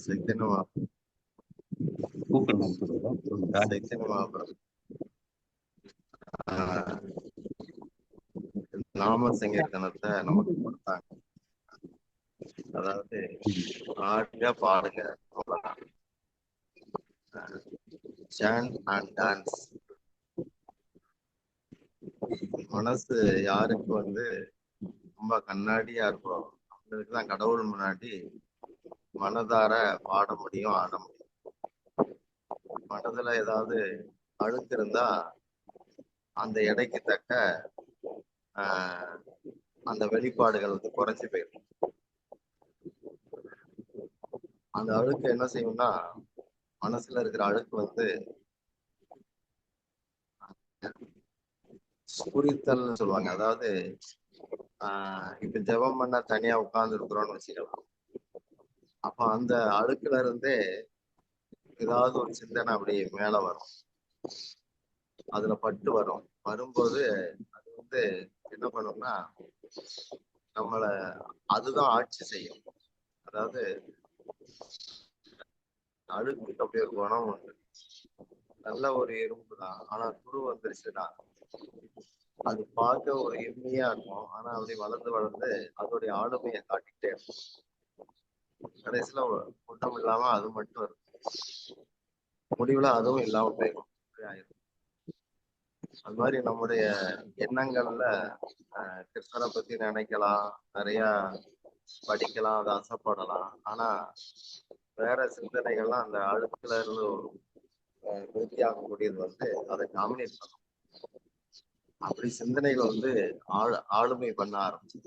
சைத்தன்யமா Google சொல்லுங்க. சைத்தன்யமா நாம சங்கீர்த்தனத்தை நமக்கு கொடுத்தாங்க. அதாவது ஆடுங்க பாடுங்க சாண்ட் அண்ட் டான்ஸ். மனசு யாருக்கு ரொம்ப கண்ணாடியா இருக்கும் அவங்களுக்குதான் கடவுள் முன்னாடி மனதார பாட முடியும், ஆட முடியும். மனதுல ஏதாவது அழுக்கு இருந்தா அந்த எடைக்கு தக்க அந்த வெளிப்பாடுகள் குறைஞ்சு போயிடும். அந்த அழுக்கு என்ன செய்யும்னா, மனசுல இருக்கிற அழுக்கு குறித்தல் சொல்லுவாங்க. அதாவது இப்ப ஜெபம் பண்ண தனியா உட்கார்ந்து இருக்கிறோம்னு வச்சுக்கலாம். அப்ப அந்த அழுக்குல இருந்தே ஏதாவது ஒரு சிந்தனை அப்படி மேல வரும், அதுல பட்டு வரும்போது அது என்ன பண்ணும்னா நம்மள அதுதான் ஆட்சி செய்யும். அதாவது அழுக்கு அப்படி ஒரு குணம் உண்டு. நல்ல ஒரு எறும்பு தான், ஆனா துரு வந்துருச்சுன்னா அது பார்க்க ஒரு எம்மியா இருக்கும். ஆனா அப்படி வளர்ந்து அதோடைய ஆளுமையை காட்டிக்கிட்டே இருக்கும். கடைசியில ஒன்றும் இல்லாம அது மட்டும் இருக்கும், முடிவுல அதுவும் இல்லாம போயிடும். அது மாதிரி நம்முடைய எண்ணங்கள்ல கிருஷ்ணரை பத்தி நினைக்கலாம், நிறைய படிக்கலாம், அதை ஆசைப்படலாம். ஆனா வேற சிந்தனைகள்லாம் அந்த அழுக்குல இருந்து விருத்தியாகக்கூடியது அதை டாமினேட் பண்ணும். அப்படி சிந்தனைகள் ஆளுமை பண்ண ஆரம்பிச்சு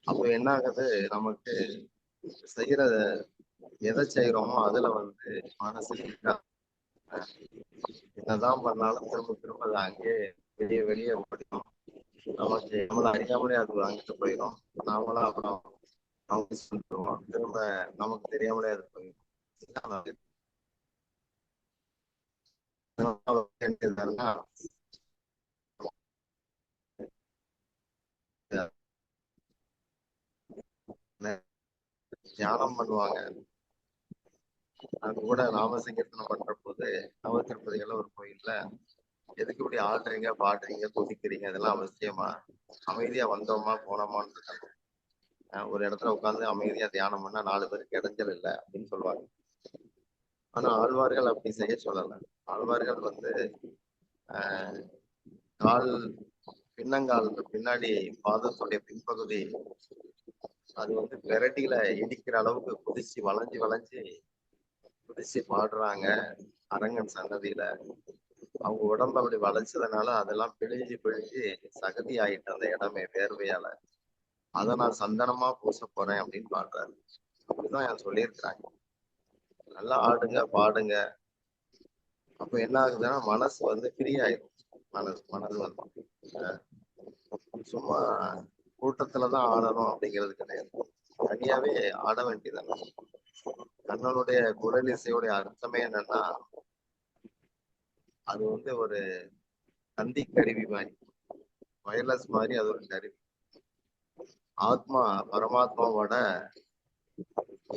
அப்ப என்ன ஆகுது, நமக்கு செய்யற எதை செய்யறோமோ அதுல மனசு என்னதான் பண்ணாலும் திரும்ப திரும்ப அது அங்கே வெளியே வெளியே ஓடிடும். நமக்கு நம்மள அறியாமலே அது அங்கிட்டு போயிடும். நாமளும் அப்புறம் அவங்க சொல்லிடுவோம், திரும்ப நமக்கு தெரியாமலே அது போயிடும். தியானம் பண்ணுவாங்க. அது கூட நாம சங்கீர்த்தனம் பண்ற போது நவ திருப்பதிகள்ல ஒரு கோயில்ல எதுக்கு இப்படி ஆடுறீங்க, பாடுறீங்க, துதிக்கிறீங்க, அதெல்லாம் அவசியமா? அமைதியா வந்தோமா போனோமான்னு இருக்கணும். ஒரு இடத்துல உட்காந்து அமைதியா தியானம் பண்ணா 4 பேருக்கு இடைஞ்சல் இல்லை அப்படின்னு சொல்லுவாங்க. ஆனா ஆழ்வார்கள் அப்படி செய்ய சொல்லல. ஆழ்வார்கள் கால் பின்னங்கால் பின்னாடி பாதத்துடைய பின்பகுதி அது பெரட்டியில இடிக்கிற அளவுக்கு குதிச்சு குதிச்சு பாடுறாங்க. அரங்கன் சன்னதியில அவங்க உடம்பு அப்படி வளைச்சதுனால அதெல்லாம் பிழிஞ்சு சகதி ஆயிட்டு அந்த இடமே வேர்வையால. அதை நான் சந்தனமா பூச போறேன் அப்படின்னு பாடுறாரு. அப்படிதான் என் சொல்லியிருக்கிறாங்க. நல்லா ஆடுங்க பாடுங்க. அப்ப என்ன ஆகுதுன்னா மனசு ஃப்ரீ ஆயிடும். மனது சும்மா கூட்டத்துலதான் ஆடணும் அப்படிங்கிறது கிடையாது, தனியாவே ஆட வேண்டியதான. கண்ணனுடைய குரல் இசையுடைய அர்த்தமே என்னன்னா, அது ஒரு தந்தி கருவி மாதிரி, வயர்லெஸ் மாதிரி. அது ஒரு கருவி. ஆத்மா பரமாத்மாவோட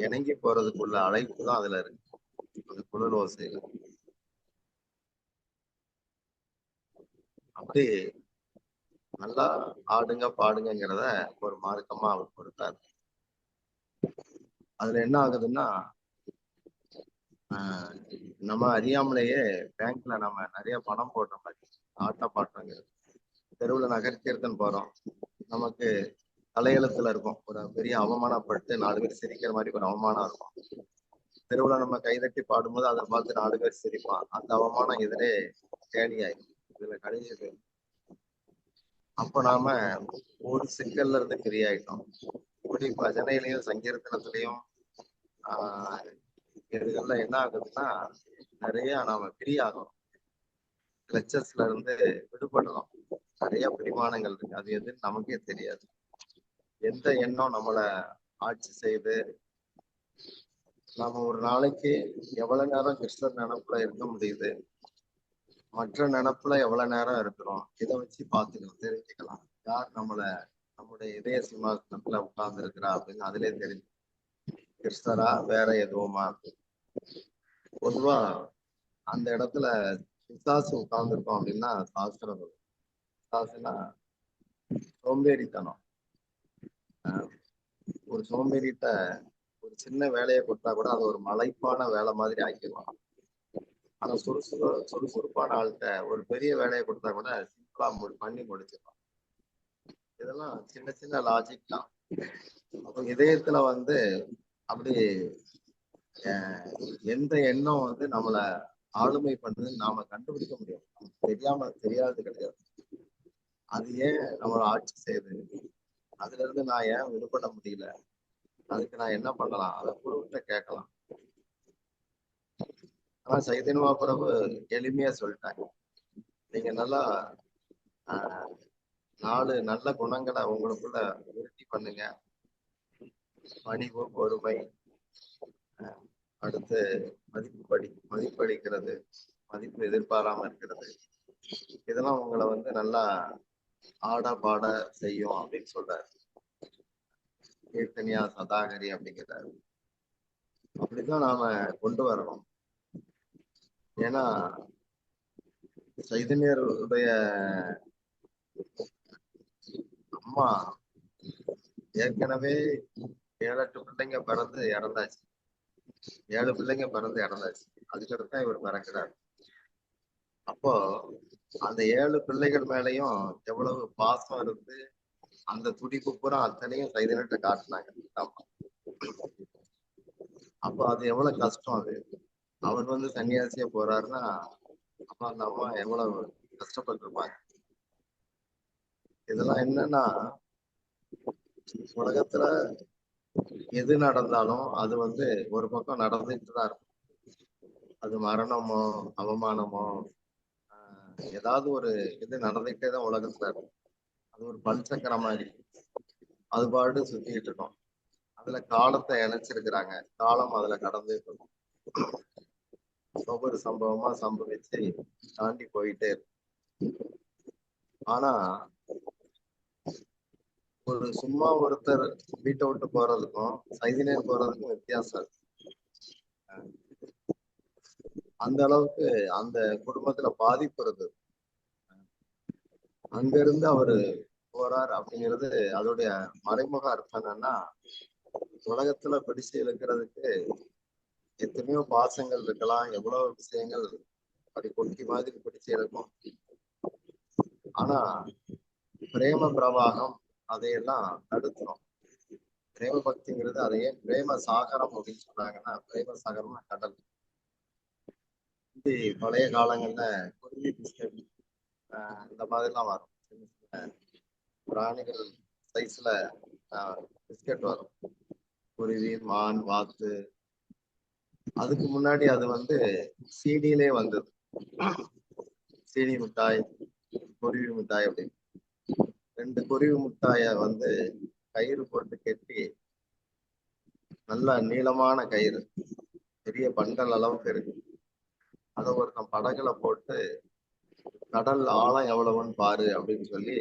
இணங்கி போறதுக்குள்ள அழைப்பு தான் அதுல இருக்கு, அந்த குழல் ஓசையில. அப்படி நல்லா ஆடுங்க பாடுங்கிறத ஒரு மார்க்கமா அவர் கொடுத்தாரு. அதுல என்ன ஆகுதுன்னா, நம்ம அறியாமலேயே பேங்க்ல நம்ம நிறைய பணம் போடுற மாதிரி ஆட்ட பாட்டுங்கிறது. தெருவுல நகர்த்தீர்த்தன் போறோம், நமக்கு தலையெழுத்துல இருக்கும், ஒரு பெரிய அவமானப்பட்டு 4 பேர் சிரிக்கிற மாதிரி ஒரு அவமானம் இருக்கும். தெருவுல நம்ம கைதட்டி பாடும்போது அதை பார்த்து 4 பேர் சிரிப்பான். அந்த அவமானம் எதிரே கேலியாயிடும், இதுல கழிஞ்சது. அப்ப நாம ஒரு சிக்கல்ல இருந்து ஃப்ரீ ஆயிட்டோம். இப்படி பஜனையிலையும் சங்கீர்த்தனத்திலையும் இதுகள்ல என்ன ஆகுதுன்னா, நிறைய நாம ஃப்ரீ ஆகும், கிளச்சஸ்ல இருந்து விடுபடுறோம். நிறைய பிடிமானங்கள் இருக்கு, அது எதுன்னு நமக்கே தெரியாது. எந்த எண்ணம் நம்மளை ஆட்சி செய்து நாம ஒரு நாளைக்கு எவ்வளவு நேரம் கிருஷ்ணர் நினப்புல இருக்க முடியுது, மற்ற நினப்புல எவ்வளவு நேரம் இருக்கிறோம், இதை வச்சு பார்த்துக்கலாம், தெரிஞ்சுக்கலாம் யார் நம்மளுடைய இதய சிம்மாசனத்துல உட்கார்ந்து இருக்கிறா அப்படின்னு அதுலயே தெரிஞ்சு. கிருஷ்ணரா வேற எதுவுமா? பொதுவா அந்த இடத்துல பிசாசு உட்கார்ந்துருக்கோம் அப்படின்னா சாஸ்திரம் சொல்லும். பிசாசுனா சோம்பேறித்தனம். அஹ் ஒரு சோம்பேறிட்ட ஒரு சின்ன வேலையை கொடுத்தா கூட அது ஒரு மலைப்பான வேலை மாதிரி ஆக்கிடுவான். ஆனா சுறுசுறுப்பான ஆள்கிட்ட ஒரு பெரிய வேலையை கொடுத்தா கூட சிம்பிளா பண்ணி முடிச்சிடலாம். இதெல்லாம் சின்ன சின்ன லாஜிக் தான். அப்போ இதயத்துல வந்து அப்படி எந்த எண்ணம் வந்து நம்மளை ஆளுமை பண்ணுதுன்னு நாம கண்டுபிடிக்க முடியும். தெரியாது கிடையாது. அது ஏன் நம்மளை ஆட்சி செய்யுது, அதுல இருந்து நான் ஏன் விடுபட முடியல, அதுக்கு நான் என்ன பண்ணலாம், அதை குருவிட்ட கேட்கலாம். ஆனா சைதன்ய மகாபிரபு எளிமையா சொல்லிட்டாங்க. நீங்க நல்லா ஆஹ் 4 நல்ல குணங்களை உங்களுக்குள்ள விருத்தி பண்ணுங்க. பணிவு, பொறுமை, அடுத்து மதிப்பளிக்கிறது, மதிப்பு எதிர்பாராம இருக்கிறது. இதெல்லாம் உங்களை வந்து நல்லா ஆட பாட செய்யும் அப்படின்னு சொல்றாரு. கீர்த்தனியா சதாகரி அப்படிங்கிறாரு. அப்படிதான் நாம கொண்டு வரணும். ஏன்னா சைதன்யருடைய அம்மா ஏற்கனவே 7-8 பிள்ளைங்க பிறந்து இறந்தாச்சு. 7 பிள்ளைங்க பிறந்து இறந்தாச்சு. அதுக்கடுத்து இவர் பிறக்கிறார். அப்போ அந்த 7 பிள்ளைகள் மேலையும் எவ்வளவு பாசம் இருந்து அந்த துடிப்பு பூரா அத்தனையும் சைதன்யத்தை காட்டினாங்க. அப்போ அது எவ்வளவு கஷ்டம். அது அவர் வந்து சன்னியாசியா போறாருன்னா அப்ப அந்த அம்மா எவ்வளவு கஷ்டப்பட்டிருப்பாங்க. இதெல்லாம் என்னன்னா உலகத்துல எது நடந்தாலும் அது வந்து ஒரு பக்கம் நடந்துட்டு தான் இருக்கும். அது மரணமோ அவமானமோ ஏதாவது ஒரு இது நடந்துகிட்டே தான் உலகத்துல இருக்கும். அது ஒரு பல்சக்கரம் மாதிரி அது பாட்டு சுத்திட்டு இருக்கோம். அதுல காலத்தை இணைச்சிருக்கிறாங்க. காலம் அதுல கடந்து இருக்கும். ஒவ்வொரு சம்பவமா சம்பவிச்சு தாண்டி போயிட்டே இருக்கும். ஆனா ஒரு சும்மா ஒருத்தர் வீட்டை விட்டு போறதுக்கும் சைதன்யம் போறதுக்கும் வித்தியாசம் இருக்கு. அந்த அளவுக்கு அந்த குடும்பத்துல பாதிப்பு இருக்கு. அங்க இருந்து அவரு போறார் அப்படிங்கிறது அதோடைய மறைமுக அர்த்தம் என்னன்னா உலகத்துல பிடிச்சு இழுக்கிறதுக்கு எத்தனையோ பாசங்கள் இருக்கலாம், எவ்வளவு விஷயங்கள் அப்படி கொட்டி மாதிரி பிடிச்சு இழுக்கும். ஆனா பிரேம பிரவாகம் அதையெல்லாம் தடுக்கணும். பிரேம பக்திங்கிறது அதையே பிரேம சாகரம் அப்படின்னு சொல்றாங்கன்னா பிரேம சாகரம்னா கடல். பழைய காலங்கள்ல குருவி பிஸ்கட் இந்த மாதிரிலாம் வரும். சின்ன சின்ன பிராணிகள் சைஸ்ல பிஸ்கட் வரும். குருவி, மான், வாத்து. அதுக்கு முன்னாடி அது வந்து சீனிலே வந்தது. சீனி மிட்டாய், குருவி மிட்டாய் அப்படின்னு 2 குருவி மிட்டாய வந்து கயிறு போட்டு கட்டி, நல்ல நீளமான கயிறு, பெரிய பண்டல் அளவுக்கு இருக்கு. அதை ஒருத்தன் படகுல போட்டு கடல் ஆழம் எவ்வளவுன்னு பாரு அப்படின்னு சொல்லி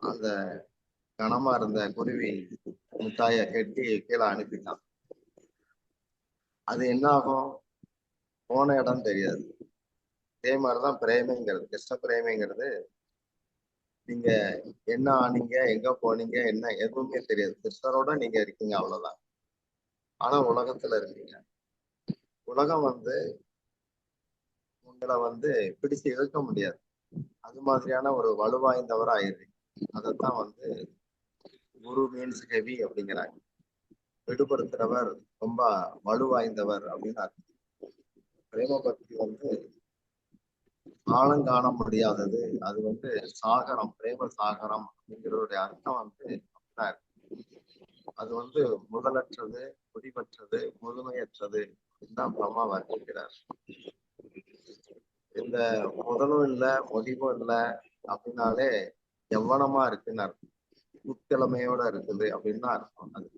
அந்த கனமா இருந்த குருவி மிட்டாய கட்டி கீழே அனுப்பிட்டான். அது என்ன ஆகும், போன இடம் தெரியாது. இதே மாதிரிதான் பிரேமைங்கிறது, கிருஷ்ண பிரேமைங்கிறது. நீங்க என்ன ஆனீங்க, எங்க போனீங்க, என்ன எதுவுமே தெரியாது. கிருஷ்ணரோட நீங்க இருக்கீங்க, அவ்வளவுதான். ஆனா உலகத்துல இருக்கீங்க. உலகம் வந்து உங்களை வந்து பிடிச்சு இழுக்க முடியாது. அது மாதிரியான ஒரு வலுவாய்ந்தவரா ஆயிடுறீங்க. அதைத்தான் வந்து குரு மீன்ஸ் ஹெவி அப்படிங்கிறாங்க. விடுபடுத்துறவர், ரொம்ப வலுவாய்ந்தவர் அப்படின்னு அர்த்தம். பிரேம பக்தி வந்து ஆழங்காண முடியாதது. அது வந்து சாகரம், பிரேம சாகரம் அப்படிங்கிறதுடைய அர்த்தம் வந்து அது வந்து முதலற்றது, முடிவற்றது, முழுமையற்றது தான் பிரம்மா வர்ணிக்கிறார். இந்த முதலும் இல்லை முடிவும் இல்லை அப்படின்னாலே எவ்வளமா இருக்குன்னு அர்த்தம். உட்கிழமையோட இருக்குது அப்படின்னு தான் அர்த்தம். அது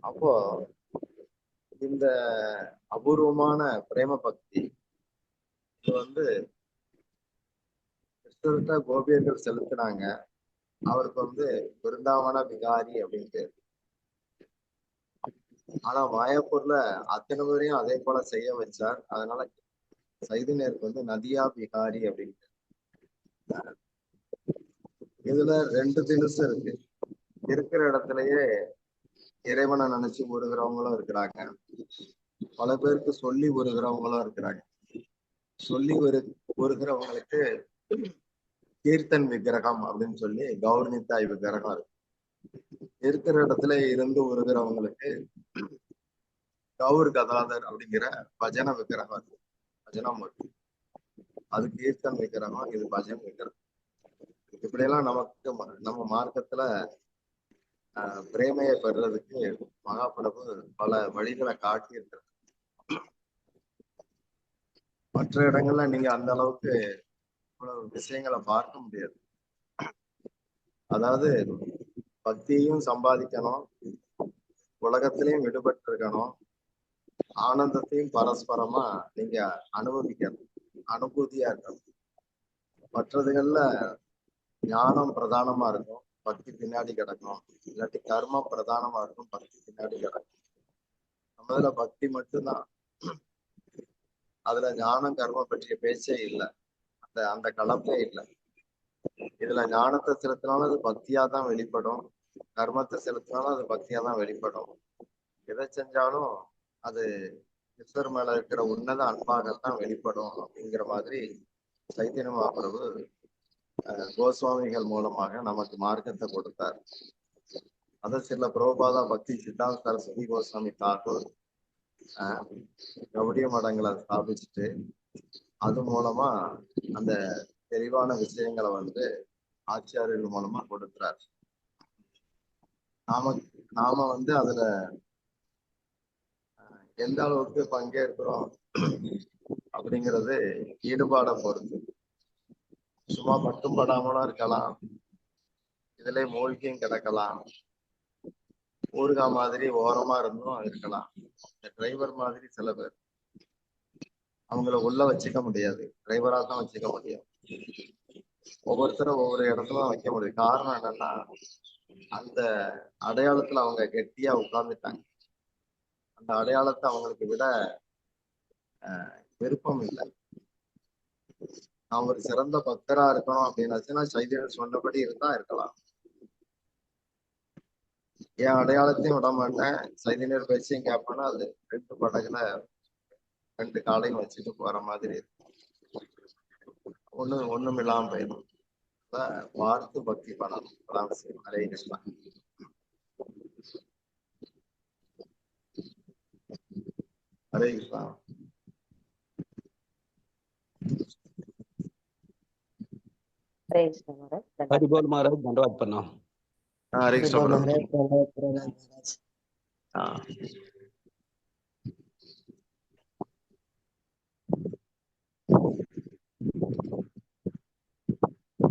அப்போ இந்த அபூர்வமான பிரேம பக்தி இது வந்து கிருஷ்ணர்கிட்ட கோபியர்கள் செலுத்தினாங்க. அவருக்கு வந்து பிருந்தாவன விகாரி அப்படின்னு. ஆனா மாயாப்பூர்ல அத்தனை பேரையும் அதே போல செய்ய வச்சார். அதனால சைதன்யருக்கு வந்து நதியா விகாரி அப்படின்னு. இதுல 2 தினுசு இருக்கு. இருக்கிற இடத்துலயே இறைவனை நினைச்சு உருகிறவங்களும் இருக்கிறாங்க, பல பேருக்கு சொல்லி உருகிறவங்களும் இருக்கிறாங்க. சொல்லி உருகிறவங்களுக்கு கீர்த்தன் விக்கிரகம் அப்படின்னு சொல்லி கௌர்னித்தாய் விக்கிரகம் இருக்கு. இருக்கிற இடத்துல இருந்து உருகிறவங்களுக்கு கௌர் கதாதர் அப்படிங்கிற பஜன விக்கிரகம் இருக்கு. பஜனா மூர்த்தி, அது கீர்த்தன் விக்கிரகம், இது பஜன் விக்கிரகம். இப்படியெல்லாம் நமக்கு நம்ம மார்க்கத்துல பிரேமையை பெறுறதுக்கு மகாபிரபு பல வழிகளை காட்டி இருக்கிறார். மற்ற இடங்கள்ல நீங்க அந்த அளவுக்கு இவ்வளவு விஷயங்களை பார்க்க முடியாது. அதாவது பக்தியையும் சம்பாதிக்கணும், உலகத்திலையும் விடுபட்டு இருக்கணும், ஆனந்தத்தையும் பரஸ்பரமா நீங்க அனுபவிக்கணும், அனுபூதியா இருக்கணும். மற்றதுகள்ல ஞானம் பிரதானமா இருக்கும், பக்தி பின்னாடி கிடக்கும். இல்லாட்டி கர்மம் பிரதானமா இருக்கும், பக்தி பின்னாடி கிடக்கும். நம்ம இதுல பக்தி மட்டும்தான், அதுல ஞானம் கர்மம் பற்றிய பேச்சே இல்லை, அந்த கலப்பே இல்லை. இதுல ஞானத்தை செலுத்தினாலும் அது பக்தியா தான் வெளிப்படும், கர்மத்தை செலுத்தினாலும் அது பக்தியா தான் வெளிப்படும். எதை செஞ்சாலும் அது ஈஸ்வர் மேல இருக்கிற உன்னத அன்பாகத்தான் வெளிப்படும் அப்படிங்கிற மாதிரி சைத்தன்ய மகாபிரபு கோஸ்வாமிகள் மூலமாக நமக்கு மார்க்கத்தை கொடுத்தார். அதை சில பிரபுபாதா பக்தி சித்தாந்த சரஸ்வதி கோஸ்வாமி தாக்கூர் கௌடிய மடங்களை ஸ்தாபிச்சுட்டு அது மூலமா அந்த தெளிவான விஷயங்களை வந்து ஆச்சாரியர்கள் மூலமா கொடுக்கிறார். நாம வந்து அதுல எந்த அளவுக்கு பங்கேற்கிறோம் அப்படிங்கிறது ஈடுபாட பொறுத்து. சும்மா மட்டும் படாமலும் இருக்கலாம், இதுல மூழ்கியும் கிடக்கலாம், ஊர்கா மாதிரி ஓரமா இருந்தும் இருக்கலாம். இந்த டிரைவர் மாதிரி சில பேர் அவங்கள உள்ள வச்சுக்க முடியாது, டிரைவரா தான் வச்சுக்க முடியும். ஒவ்வொருத்தரும் ஒவ்வொரு இடத்துல வைக்க முடியும். காரணம் என்னன்னா அந்த அடையாளத்துல அவங்க கெட்டியா உட்கார்ந்துட்டாங்க. அந்த அடையாளத்தை அவங்களுக்கு விட விருப்பம் இல்லை. நான் ஒரு சிறந்த பக்தரா இருக்கணும் அப்படின்னாச்சுன்னா சைதன்யர் சொன்னபடி இருந்தா இருக்கலாம். என் அடையாளத்தையும் விட மாட்டேன், சைதன்யர் பேச்சையும் கேட்பேன்னா அது 2 படகுல 2 காலையும் வச்சுட்டு போற மாதிரி இருக்கும். ஒண்ணும் இல்லாம போயிடும். பார்த்து பக்தி பண்ணணும். அதான் விஷயம். ஹரே கிருஷ்ணா. ஹரே கிருஷ்ணா. हरि बोल महाराज, धन्यवाद प्रणाम। हरे कृष्ण।